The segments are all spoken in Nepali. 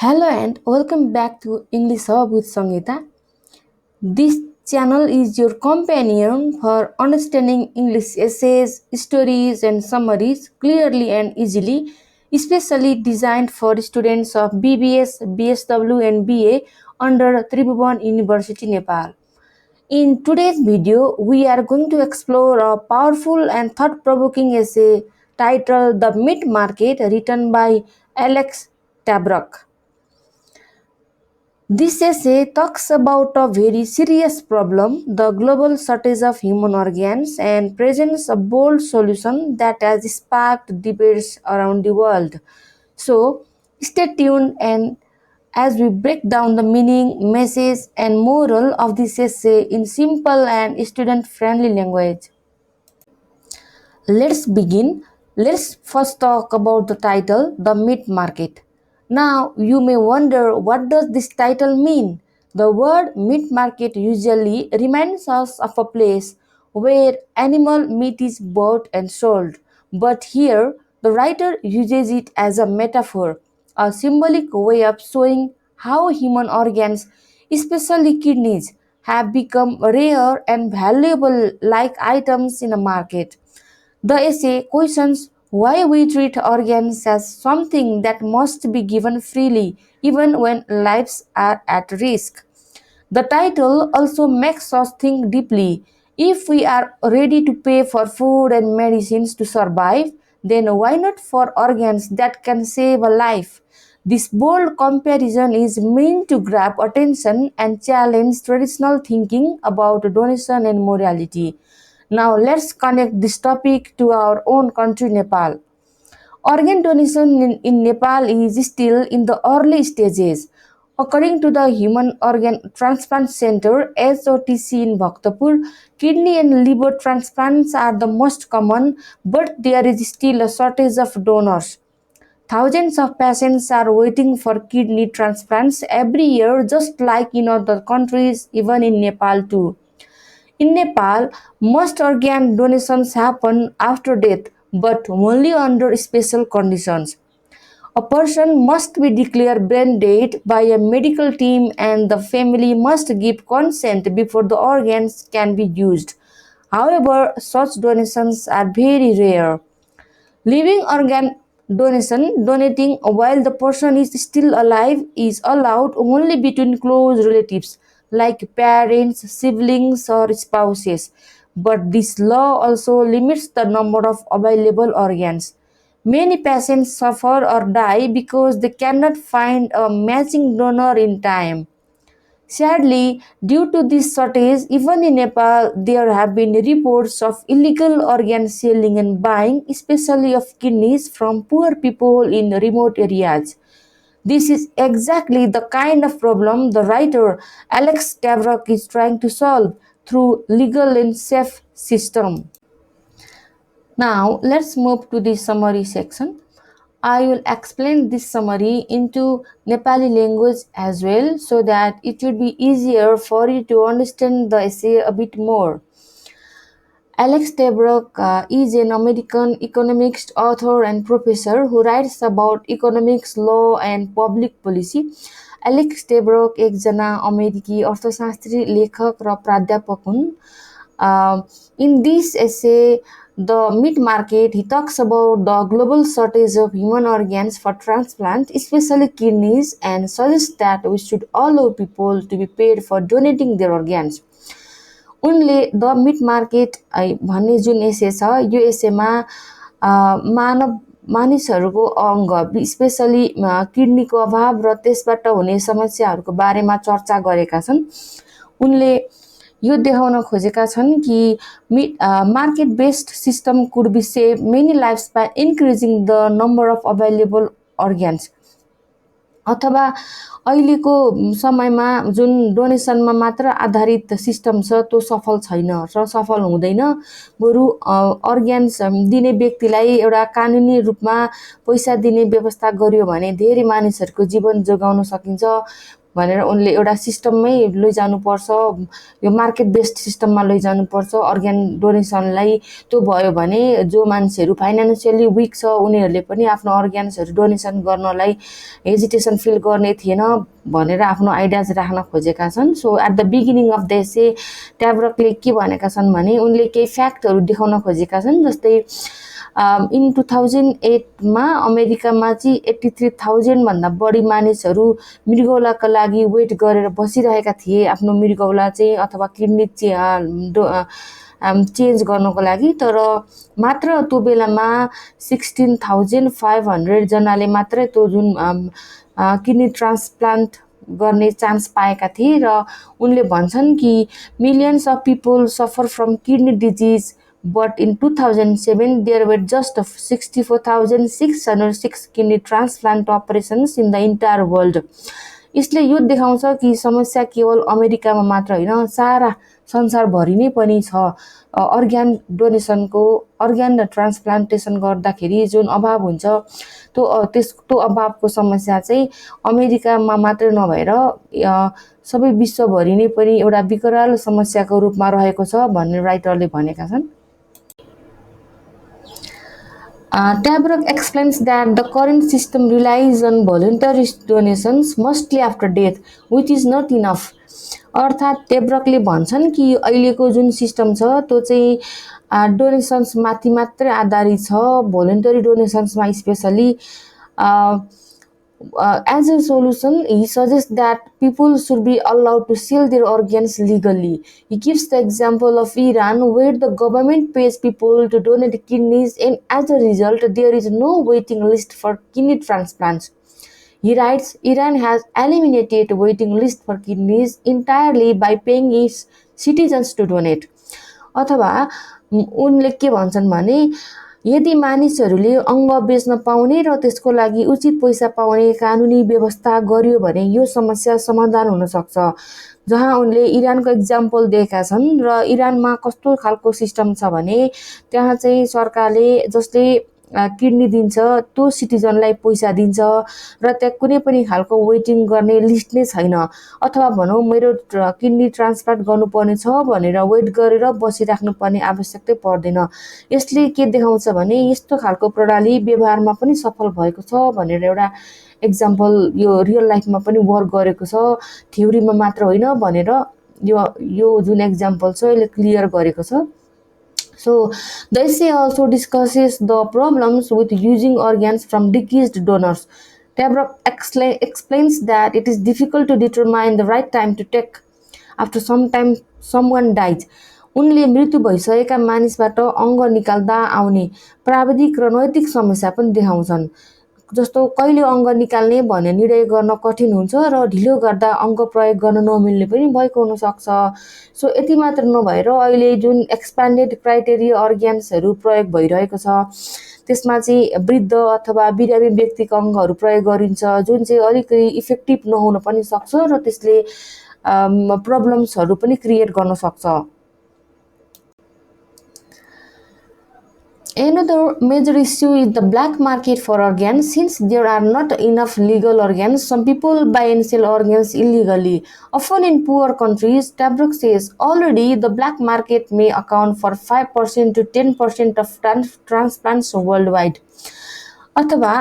Hello and welcome back to English Hub with Sangita. This channel is your companion for understanding English essays, stories, and summaries clearly and easily, especially designed for students of BBS, BSW, and BA under Tribhuvan University, Nepal. In today's video, we are going to explore a powerful and thought-provoking essay titled The Meat Market written by Alex Tabarrok. This essay talks about a very serious problem, the global shortage of human organs, and presents a bold solution that has sparked debates around the world. So, stay tuned and as we break down the meaning, message, and moral of this essay in simple and student friendly language. Let's begin. Let's first talk about the title, The Meat Market. Now, you may wonder what does this title mean? The word meat market usually reminds us of a place where animal meat is bought and sold. But here, the writer uses it as a metaphor, a symbolic way of showing how human organs, especially kidneys, have become rare and valuable like items in a market. The essay questions why we treat organs as something that must be given freely even when lives are at risk. The title also makes us think deeply. If we are ready to pay for food and medicines to survive, then why not for organs that can save a life? This bold comparison is meant to grab attention and challenge traditional thinking about donation and morality. Now let's connect this topic to our own country, Nepal. Organ donation in Nepal is still in the early stages. According to the Human Organ Transplant Center (HOTC) in Bhaktapur, kidney and liver transplants are the most common, but there is still a shortage of donors. Thousands of patients are waiting for kidney transplants every year, just like in other countries, even in Nepal too. In Nepal, most organ donations happen after death, but only under special conditions. A person must be declared brain dead by a medical team and the family must give consent before the organs can be used. However, such donations are very rare. Living organ donation, donating while the person is still alive, is allowed only between close relatives like parents, siblings, or spouses. But this law also limits the number of available organs. Many patients suffer or die because they cannot find a matching donor in time. Sadly, due to this shortage, even in Nepal, there have been reports of illegal organ selling and buying, especially of kidneys from poor people in remote areas. This is exactly the kind of problem the writer Alex Tabarrok is trying to solve through legal and safe system. Now, let's move to the summary section. I will explain this summary into Nepali language as well so that it would be easier for you to understand the essay a bit more. Alex Tabarrok is an American economics author and professor who writes about economics, law, and public policy. Alex Tabarrok एकजना अमेरिकी अर्थशास्त्री लेखक र प्राध्यापक हुन्. In this essay, The Meat Market, he talks about the global shortage of human organs for transplant, especially kidneys, and suggests that we should allow people to be paid for donating their organs. उनले द मिट मार्केट भन्ने जुन एसे छ यो एसेमा मानिसहरूको अङ्ग स्पेसली किडनीको अभाव र त्यसबाट हुने समस्याहरूको बारेमा चर्चा गरेका छन्. उनले यो देखाउन खोजेका छन् कि market based system could be save many lives by increasing the number of available organs. अथवा अहिलेको समयमा जुन डोनेसनमा मात्र आधारित सिस्टम छ त्यो सफल छैन र सफल हुँदैन. बरु अर्ग्यान्स दिने व्यक्तिलाई एउटा कानुनी रूपमा पैसा दिने व्यवस्था गरियो भने धेरै मानिसहरूको जीवन जोगाउन सकिन्छ. भनेर उनले एउटा सिस्टममै लैजानुपर्छ, यो मार्केट बेस्ड सिस्टममा लैजानुपर्छ अर्ग्यान डोनेसनलाई। त्यो भयो भने जो मान्छेहरू फाइनेन्सियली विक छ उनीहरूले पनि आफ्नो अर्ग्यान्सहरू डोनेसन गर्नलाई हेजिटेसन फिल गर्ने थिएन भनेर आफ्नो आइडियाज राख्न खोजेका छन्। So at the beginning of the essay ट्याब्रकले के भनेका छन् भने उनले केही फ्याक्टहरू देखाउन खोजेका छन्। जस्तै इन 2008मा अमेरिकामा चाहिँ 83,000 भन्दा बढी मानिसहरू मृगौलाका लागि वेट गरेर बसिरहेका थिए, आफ्नो मृगौला चाहिँ अथवा किडनी चेन्ज गर्नको लागि। तर मात्र त्यो बेलामा 16,500 जनाले मात्रै त्यो जुन किडनी ट्रान्सप्लान्ट गर्ने चान्स पाएका थिए। र उनले भन्छन् कि millions of people suffer from kidney disease, but in 2007 there were just 64,606 kidney transplant operations in the entire world. यसले यो देखाउँछ कि समस्या केवल अमेरिकामा मात्र होइन, सारा संसारभरि नै पनि छ। अर्ग्यान डोनेसनको, अर्ग्यान ट्रान्सप्लान्टेसन गर्दाखेरि जुन अभाव हुन्छ त्यो अभावको समस्या चाहिँ अमेरिकामा मात्र नभएर सबै विश्वभरि नै पनि एउटा विकराल समस्याको रूपमा रहेको छ भन्ने राइटरले भनेका छन्। Tabarrok explains that the current system relies on voluntary donations mostly after death, which is not enough. अर्थात् टेब्रकले भन्छन् कि अहिलेको जुन सिस्टम छ त्यो चाहिँ डोनेसन्स माथि मात्रै आधारित छ, भोलन्टरी डोनेसन्समा specially. As a solution, he suggests that people should be allowed to sell their organs legally. He gives the example of Iran, where the government pays people to donate kidneys, and as a result, there is no waiting list for kidney transplants. He writes, Iran has eliminated waiting list for kidneys entirely by paying its citizens to donate. अथवा उनले के भन्छन् भने यदि मानिसहरूले अङ्ग बेच्न पाउने र त्यसको लागि उचित पैसा पाउने कानुनी व्यवस्था गर्यो भने यो समस्या समाधान हुन सक्छ। जहाँ उनले इरानको एक्जाम्पल दिएका छन् र इरानमा कस्तो खालको सिस्टम छ भने त्यहाँ चाहिँ सरकारले जसले किडनी दिन्छ त्यो सिटिजनलाई पैसा दिन्छ र त्यहाँ कुनै पनि खालको वेटिङ गर्ने लिस्ट नै छैन। अथवा भनौँ मेरो किडनी ट्रान्सप्लान्ट गर्नुपर्ने छ भनेर वेट गरेर बसिराख्नु पर्ने आवश्यकता पर्दैन। यसले के देखाउँछ भने यस्तो खालको प्रणाली व्यवहारमा पनि सफल भएको छ भनेर एउटा एक्जाम्पल यो रियल लाइफमा पनि वर्क गरेको छ, थ्योरीमा मात्र होइन भनेर यो जुन एक्जाम्पल छ यसले क्लियर गरेको छ। So the essay also discusses the problems with using organs from deceased donors. Tabarrok explains that it is difficult to determine the right time to take after some time someone dies. उनले मृत्यु भइसकेका मानिसबाट अङ्ग निकाल्दा आउने प्राविधिक र नैतिक समस्या पनि देखाउँछन्। जस्तो कहिले अङ्ग निकाल्ने भन्ने निर्णय गर्न कठिन हुन्छ र ढिलो गर्दा अङ्ग प्रयोग गर्न नमिल्ने पनि भएको हुन सक्छ। सो यति मात्र नभएर अहिले जुन एक्सप्यान्डेड क्राइटेरिया अर्ग्यान्सहरू प्रयोग भइरहेको छ त्यसमा चाहिँ वृद्ध अथवा बिरामी व्यक्तिको अङ्गहरू प्रयोग गरिन्छ जुन चाहिँ अलिकति इफेक्टिभ नहुन पनि सक्छ र त्यसले प्रब्लम्सहरू पनि क्रिएट गर्न सक्छ। Another major issue is the black market for organs. Since there are not enough legal organs, some people buy and sell organs illegally. Often in poor countries, Tabarrok says already the black market may account for 5% to 10% of transplants worldwide. अथवा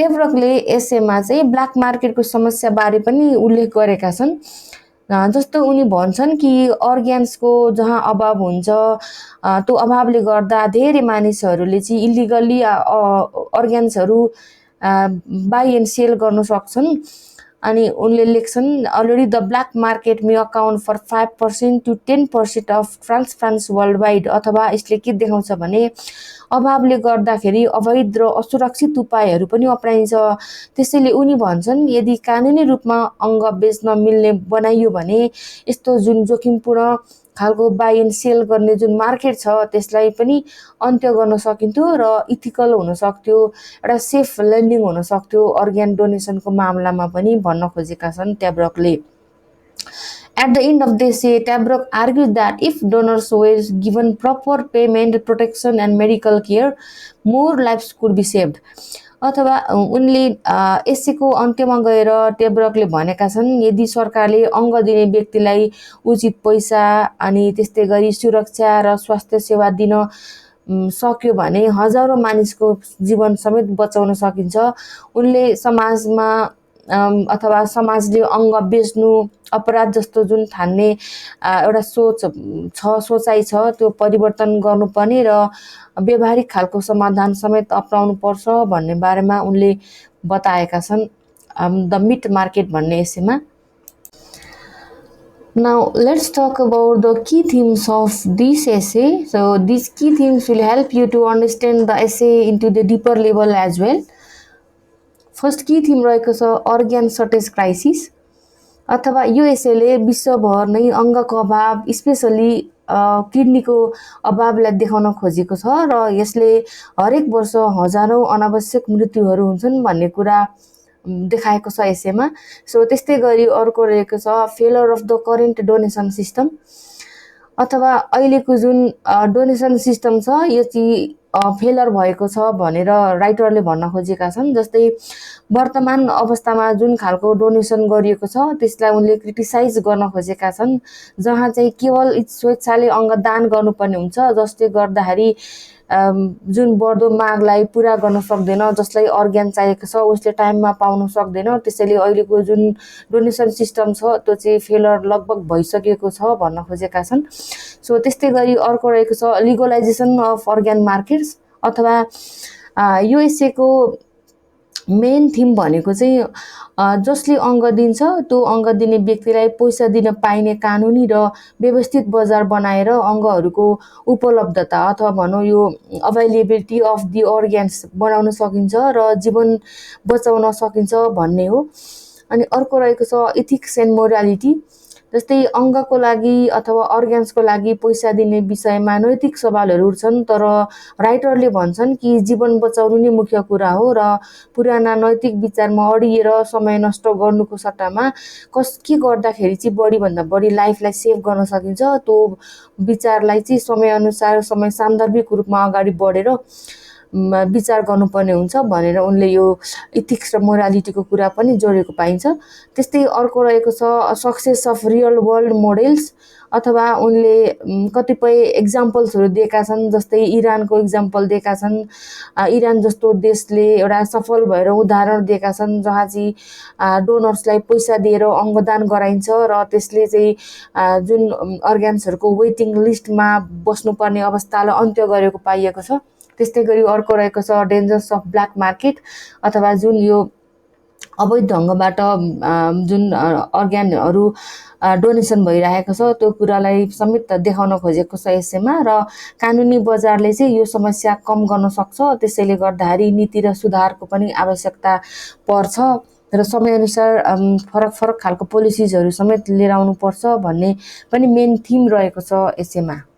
टेब्रकले एसेमा चाहिँ ब्ल्याक मार्केटको समस्याबारे पनि उल्लेख गरेका छन्। जस्तो उनी भन्छन् कि अर्ग्यान्सको जहाँ अभाव हुन्छ त्यो अभावले गर्दा धेरै मानिसहरूले चाहिँ इलिगली अर्ग्यान्सहरू बाई एन्ड सेल गर्न सक्छन्। अनि उनले लेख्छन् already the black market may account for 5% to 10% of transplants worldwide. अथवा यसले के देखाउँछ भने अभावले गर्दाखेरि अवैध र असुरक्षित उपायहरू पनि अपनाइन्छ। त्यसैले उनी भन्छन् यदि कानुनी रूपमा अङ्ग बेच्न मिल्ने बनाइयो भने यस्तो जुन जोखिमपूर्ण खालको बाई एन्ड सेल गर्ने जुन मार्केट छ त्यसलाई पनि अन्त्य गर्न सकिन्थ्यो र इथिकल हुन सक्थ्यो, एउटा सेफ ल्यान्डिङ हुन सक्थ्यो अर्ग्यान डोनेसनको मामलामा पनि भन्न खोजेका छन् ट्याब्रकले। At the end of the essay, Tabarrok argues that if donors were given proper payment, protection and medical care, more lives could be saved. अथवा उनले एसेको अन्त्यमा गएर टेब्रकले भनेका छन्, यदि सरकारले अङ्ग दिने व्यक्तिलाई उचित पैसा अनि त्यस्तै गरी सुरक्षा र स्वास्थ्य सेवा दिन सक्यो भने हजारौं मानिसको जीवन समेत बचाउन सकिन्छ। उनले समाजमा अथवा समाजले अङ्ग बेच्नु अपराध जस्तो जुन ठान्ने एउटा सोचाइ छ, त्यो परिवर्तन गर्नुपर्ने र व्यवहारिक खालको समाधान समेत अपनाउनु पर्छ भन्ने बारेमा उनले बताएका छन् द मिट मार्केट भन्ने एसेमा। Now let's talk about the key themes of this essay. So these key themes will help you to understand the essay into the deeper level as well. First key theme रहेको छ अर्ग्यान सर्टेज क्राइसिस, अथवा यो एसेले विश्वभर नै अङ्गको अभाव स्पेसली किडनीको अभावलाई देखाउन खोजेको छ र यसले हरेक वर्ष हजारौं अनावश्यक मृत्युहरू हुन्छन् भन्ने कुरा देखाएको छ एसेमा। सो त्यस्तै गरी अर्को रहेको छ failure of the current donation system, अथवा अहिलेको जुन डोनेसन सिस्टम छ यो चाहिँ फेलर भएको छ भनेर राइटरले भन्न खोजेका छन्। जस्तै वर्तमान अवस्थामा जुन खालको डोनेसन गरिएको छ त्यसलाई उनले क्रिटिसाइज गर्न खोजेका छन्, जहाँ चाहिँ केवल स्वेच्छाले अङ्ग दान गर्नुपर्ने हुन्छ, जसले गर्दाखेरि जुन बढ्दो मागलाई पुरा गर्न सक्दैन, जसलाई अर्ग्यान चाहिएको छ उसले टाइममा पाउन सक्दैन। त्यसैले अहिलेको जुन डोनेसन सिस्टम छ त्यो चाहिँ फेलर लगभग भइसकेको छ भन्न खोजेका छन्। सो त्यस्तै गरी अर्को रहेको छ लिगलाइजेसन अफ अर्ग्यान मार्केट्स, अथवा यो एसेको मेन थिम भनेको चाहिँ जसले अङ्ग दिन्छ त्यो अङ्ग दिने व्यक्तिलाई पैसा दिन पाइने कानुनी र व्यवस्थित बजार बनाएर अङ्गहरूको उपलब्धता अथवा भनौँ यो अभाइलेबिलिटी अफ दि अर्ग्यान्स बनाउन सकिन्छ र जीवन बचाउन सकिन्छ भन्ने हो। अनि अर्को रहेको छ इथिक्स एन्ड मोरालिटी, जस्तै अङ्गको लागि अथवा अर्ग्यान्सको लागि पैसा दिने विषयमा नैतिक सवालहरू उठ्छन्, तर राइटरले भन्छन् कि जीवन बचाउनु नै मुख्य कुरा हो र पुराना नैतिक विचारमा अडिएर समय नष्ट गर्नुको सट्टामा के गर्दाखेरि चाहिँ बढीभन्दा बढी लाइफलाई सेभ गर्न सकिन्छ त्यो विचारलाई चाहिँ समयअनुसार समय सान्दर्भिक रूपमा अगाडि बढेर विचार गर्नुपर्ने हुन्छ भनेर उनले यो इथिक्स र मोरालिटीको कुरा पनि जोडेको पाइन्छ। त्यस्तै अर्को रहेको छ सक्सेस अफ रियल वर्ल्ड मोडेल्स, अथवा उनले कतिपय एक्जाम्पल्सहरू दिएका छन्, जस्तै इरानको एक्जाम्पल दिएका छन्। इरान जस्तो देशले एउटा सफल भएर उदाहरण दिएका छन् जहाँ चाहिँ डोनर्सलाई पैसा दिएर अङ्गदान गराइन्छ र त्यसले चाहिँ जुन अर्ग्यान्सहरूको वेटिङ लिस्टमा बस्नुपर्ने अवस्थालाई अन्त्य गरेको पाइएको छ। त्यस्तै गरी अर्को रहेको छ डेन्जर्स अफ ब्ल्याक मार्केट, अथवा जुन यो अवैध ढङ्गबाट जुन अर्ग्यानहरू डोनेसन भइरहेको छ त्यो कुरालाई समेत देखाउन खोजेको छ एसेमा, र कानुनी बजारले चाहिँ यो समस्या कम गर्न सक्छ। त्यसैले गर्दाखेरि नीति र सुधारको पनि आवश्यकता पर्छ र समयअनुसार फरक फरक खालको पोलिसिजहरू समेत लिएर आउनुपर्छ भन्ने पनि मेन थिम रहेको छ एसेमा।